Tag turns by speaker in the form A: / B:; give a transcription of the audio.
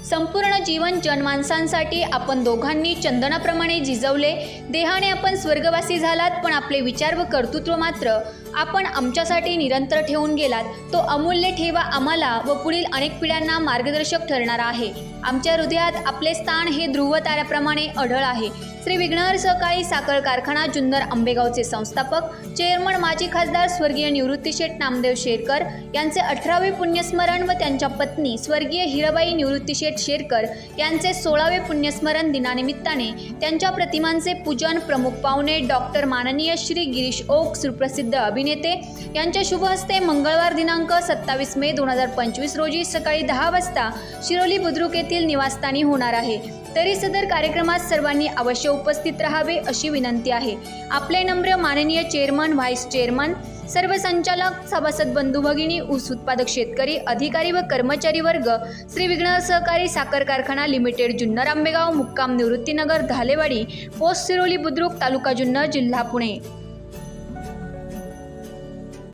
A: संपूर्ण जीवन जनमानसांसाठी आपण दोघांनी चंदनाप्रमाणे झिजवले। देहाने आपण स्वर्गवासी झालात, पण आपले विचार व कर्तृत्व मात्र आपण आमच्यासाठी निरंतर ठेवून गेलात। तो अमूल्य ठेवा आम्हाला व पुढील अनेक पिढ्यांना मार्गदर्शक ठरणार आहे। आमच्या हृदयात आपले स्थान हे ध्रुव ताऱ्याप्रमाणे अढळ आहे। श्री विघ्नहर सहकारी साखर कारखाना जुन्नर आंबेगावचे संस्थापक चेअरमन माजी खासदार स्वर्गीय निवृत्तीशेठ नामदेव शेरकर यांचे 18वे पुण्यस्मरण व त्यांच्या पत्नी स्वर्गीय हिराबाई निवृत्तीशेठ शेरकर यांचे 16वे पुण्यस्मरण दिनानिमित्ताने त्यांच्या प्रतिमांचे पूजन प्रमुख पाहुणे डॉक्टर माननीय श्री गिरीश ओक सुप्रसिद्ध अभिनेते यांच्या शुभ हस्ते मंगळवार दिनांक 27 मे 2025 रोजी सकाळी 10 वाजता शिरोली बुद्रुक येथील निवासस्थानी होणार आहे। तरी सदर कार्यक्रमात सर्वांनी अवश्य उपस्थित राहावे अशी विनंती आहे। आपले नम्र माननीय चेअरमन, व्हाईस चेअरमन, सर्व संचालक, सभासद बंधू भगिनी, ऊस उत्पादक शेतकरी, अधिकारी व कर्मचारी वर्ग, श्री विघ्नहर सहकारी साखर कारखाना लिमिटेड जुन्नर आंबेगाव, मुक्काम निवृत्तीनगर, धालेवाडी, पोस्ट शिरोली बुद्रुक, तालुका जुन्नर, जिल्हा पुणे।